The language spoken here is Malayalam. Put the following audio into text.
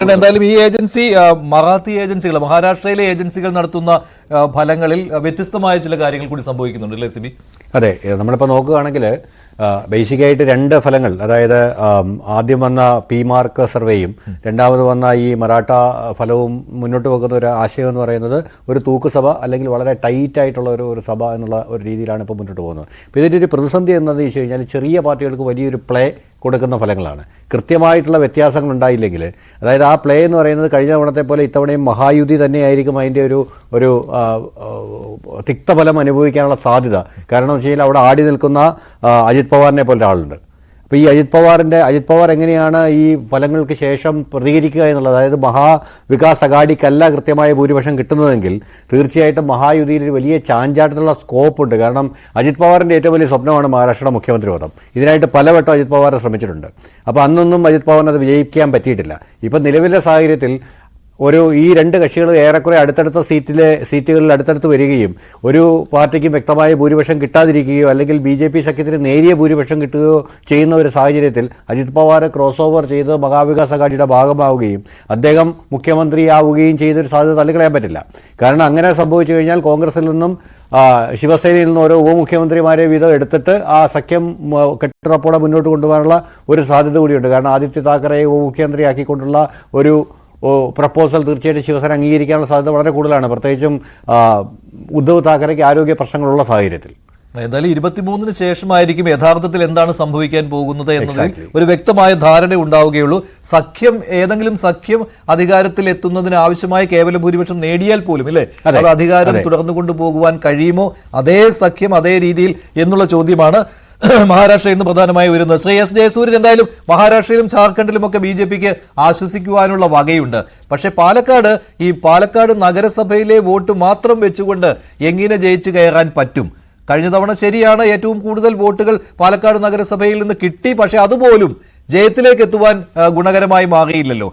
എന്തായാലും ഈ ഏജൻസി മറാത്തി ഏജൻസികൾ മഹാരാഷ്ട്രയിലെ ഏജൻസികൾ നടത്തുന്ന ഫലങ്ങളിൽ വ്യത്യസ്തമായ ചില കാര്യങ്ങൾ കൂടി സംഭവിക്കുന്നുണ്ട് അല്ലേ സിബി? അതെ, നമ്മളിപ്പോൾ നോക്കുകയാണെങ്കിൽ ബേസിക്കായിട്ട് രണ്ട് ഫലങ്ങൾ, അതായത് ആദ്യം വന്ന പി മാർക്ക് സർവേയും രണ്ടാമത് വന്ന ഈ മറാഠ ഫലവും മുന്നോട്ട് വെക്കുന്ന ഒരു ആശയം എന്ന് പറയുന്നത് ഒരു തൂക്കുസഭ അല്ലെങ്കിൽ വളരെ ടൈറ്റ് ആയിട്ടുള്ള ഒരു സഭ എന്നുള്ള ഒരു രീതിയിലാണ് ഇപ്പോൾ മുന്നോട്ട് പോകുന്നത്. അപ്പോൾ ഇതിൻ്റെ ഒരു പ്രതിസന്ധി എന്താണെന്ന് വെച്ച് കഴിഞ്ഞാൽ ചെറിയ പാർട്ടികൾക്ക് വലിയൊരു പ്ലേ കൊടുക്കുന്ന ഫലങ്ങളാണ്. കൃത്യമായിട്ടുള്ള വ്യത്യാസങ്ങൾ ഉണ്ടായില്ലെങ്കിൽ, അതായത് ആ പ്ലേ എന്ന് പറയുന്നത് കഴിഞ്ഞ തവണത്തെ പോലെ ഇത്തവണയും മഹായുതി തന്നെയായിരിക്കും അതിൻ്റെ ഒരു തിക്തഫലം അനുഭവിക്കാനുള്ള സാധ്യത. കാരണം വെച്ച് കഴിഞ്ഞാൽ അവിടെ ആടി നിൽക്കുന്ന അജിത് പവാറിനെ പോലെ ഒരാളുണ്ട്. അപ്പോൾ ഈ അജിത് പവാർ എങ്ങനെയാണ് ഈ ഫലങ്ങൾക്ക് ശേഷം പ്രതികരിക്കുക എന്നുള്ളത്, അതായത് മഹാവികാസ് അഘാഡിക്കല്ല കൃത്യമായ ഭൂരിപക്ഷം കിട്ടുന്നതെങ്കിൽ തീർച്ചയായിട്ടും മഹായുതിയിൽ ഒരു വലിയ ചാഞ്ചാട്ടത്തിനുള്ള സ്കോപ്പുണ്ട്. കാരണം അജിത് പവാറിൻ്റെ ഏറ്റവും വലിയ സ്വപ്നമാണ് മഹാരാഷ്ട്രയുടെ മുഖ്യമന്ത്രി പദം. ഇതിനായിട്ട് പലവട്ടം അജിത് പവാർ ശ്രമിച്ചിട്ടുണ്ട്. അപ്പോൾ അന്നൊന്നും അജിത് പവാറിന് അത് വിജയിക്കാൻ പറ്റിയിട്ടില്ല. ഇപ്പം നിലവിലെ സാഹചര്യത്തിൽ ഈ രണ്ട് കക്ഷികൾ ഏറെക്കുറെ അടുത്തടുത്ത സീറ്റുകളിൽ അടുത്തടുത്ത് വരികയും ഒരു പാർട്ടിക്കും വ്യക്തമായ ഭൂരിപക്ഷം കിട്ടാതിരിക്കുകയോ അല്ലെങ്കിൽ BJP സഖ്യത്തിന് നേരിയ ഭൂരിപക്ഷം കിട്ടുകയോ ചെയ്യുന്ന ഒരു സാഹചര്യത്തിൽ അജിത് പവാർ ക്രോസ് ഓവർ ചെയ്ത് മഹാവികാസ് അഘാഡിയുടെ ഭാഗമാവുകയും അദ്ദേഹം മുഖ്യമന്ത്രിയാവുകയും ചെയ്തൊരു സാധ്യത തള്ളിക്കളയാൻ പറ്റില്ല. കാരണം അങ്ങനെ സംഭവിച്ചു കഴിഞ്ഞാൽ കോൺഗ്രസിൽ നിന്നും ശിവസേനയിൽ നിന്ന് ഓരോ ഉപമുഖ്യമന്ത്രിമാരെ വീതം എടുത്തിട്ട് ആ സഖ്യം കെട്ടുറപ്പോടെ മുന്നോട്ട് കൊണ്ടുപോകാനുള്ള ഒരു സാധ്യത കൂടിയുണ്ട്. കാരണം ആദിത്യ താക്കറയെ ഉപമുഖ്യമന്ത്രിയാക്കിക്കൊണ്ടുള്ള ഒരു പ്രപ്പോസൽ തീർച്ചയായിട്ടും ശിവസേന അംഗീകരിക്കാനുള്ള സാധ്യത വളരെ കൂടുതലാണ്, പ്രത്യേകിച്ചും ഉദ്ധവ് താക്കറയ്ക്ക് ആരോഗ്യ പ്രശ്നങ്ങളുള്ള സാഹചര്യത്തിൽ. എന്തായാലും 23-ന് ശേഷമായിരിക്കും യഥാർത്ഥത്തിൽ എന്താണ് സംഭവിക്കാൻ പോകുന്നത് എന്നതിൽ ഒരു വ്യക്തമായ ധാരണ ഉണ്ടാവുകയുള്ളൂ. ഏതെങ്കിലും സഖ്യം അധികാരത്തിൽ എത്തുന്നതിന് ആവശ്യമായ കേവല ഭൂരിപക്ഷം നേടിയാൽ പോലും അല്ലേ അത് അധികാരം തുടർന്നു കൊണ്ടുപോകുവാൻ കഴിയുമോ, അതേ സഖ്യം അതേ രീതിയിൽ എന്നുള്ള ചോദ്യമാണ് മഹാരാഷ്ട്രയിൽ നിന്ന് പ്രധാനമായി വരുന്നത്. ശ്രീ എസ് ജയസൂര്യൻ, എന്തായാലും മഹാരാഷ്ട്രയിലും ജാർഖണ്ഡിലും ഒക്കെ BJPക്ക് ആശ്വസിക്കുവാനുള്ള വകയുണ്ട്. പക്ഷെ പാലക്കാട് നഗരസഭയിലെ വോട്ട് മാത്രം വെച്ചുകൊണ്ട് എങ്ങനെ ജയിച്ചു കയറാൻ പറ്റും? കഴിഞ്ഞ തവണ ശരിയാണ്, ഏറ്റവും കൂടുതൽ വോട്ടുകൾ പാലക്കാട് നഗരസഭയിൽ നിന്ന് കിട്ടി. പക്ഷെ അതുപോലും ജയത്തിലേക്ക് എത്തുവാൻ ഗുണകരമായി മാറിയില്ലല്ലോ.